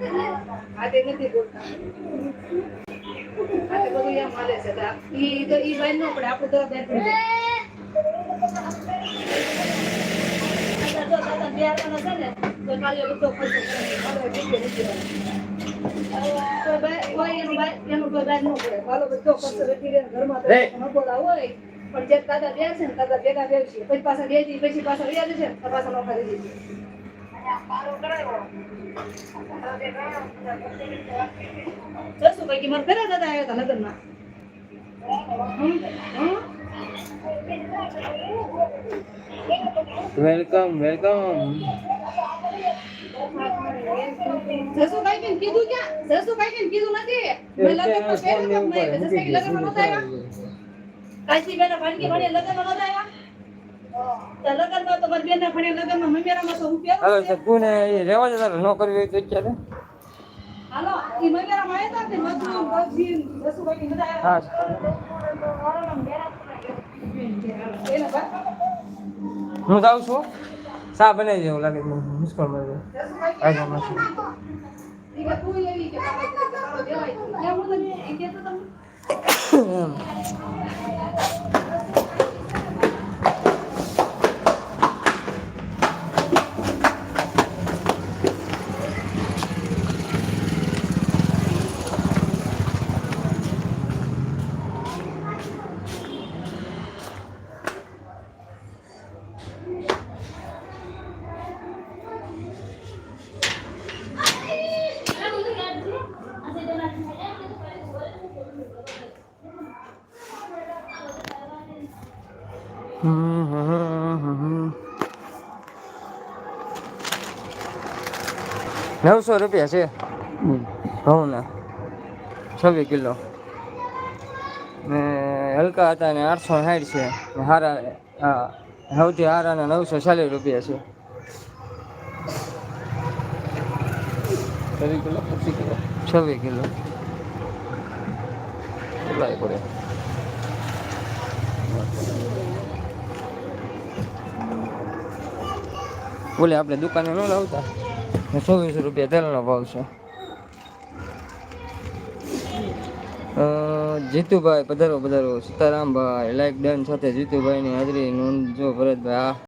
આ તે નથી બોલતા આ તે બધું એમ હાલે છે ઈ તો ઈ ભાઈ નો પડે આપણું તો બેન પડી જાય દાદા બિહારવાનો છે ને તો કાલે બધો ખર્ચો કરે હાલો ઠીક છે તો ભાઈ કોઈ એનું કોઈ બાદ નો પડે હાલો બધો ખર્ચો વેઠી રહે ઘરમાં તો ન બોલાવ હોય પણ જે દાદા બે છે ને દાદા ભેગા બે છે પછી પાછા બે દી પછી પાછા વ્યાજ છે તો પાછા નોખા દઈ દીધી જશું કઈ મારે ફેરા દાદા આવ્યા હતા લગ્નમાં વેલકમ જસુ ભાઈ બેન કીધું ક્યાં જસુ ભાઈ બેન કીધું નથી મેં લગ્નમાં ફેરા નતા આવ્યા જસુ કે લગ્નમાં નતા આવ્યા કાશી બેના ભાણકી ભણે લગ્નમાં નતા આવ્યા તો લગ્નમાં તો મારી બેનના ભણે લગ્નમાં મમ્મીરામાં તો હું પહેરું હાલો સકુને એ રેવા દે તારે નો કરવી હોય તો અત્યારે હાલો ઈ મમ્મીરામાં આવ્યા હતા ને મજનુ બજી જસુ ભાઈ નતા આવ્યા હા હું જાઉં છું સા બનાવી દેવું લાગે મુશ્કેલ મળે આજો માસી ઈ કે તું એવી કે તારો દેવાય કેમ હું ઈ કે તો તમે ₹900 છે ઘઉંના 26 કિલો ને હલકા હતા ને 860 છે હારા હા સૌથી હારાના ₹940 છે 26 કિલો કેટલાય પડે બોલે આપણે દુકાને ન લાવતા ₹24 તેલનો ભાવ છે જીતુભાઈ પધારો સીતારામભાઈ લાઈક ડન સાથે જીતુભાઈની હાજરી નોંધજો ભરતભાઈ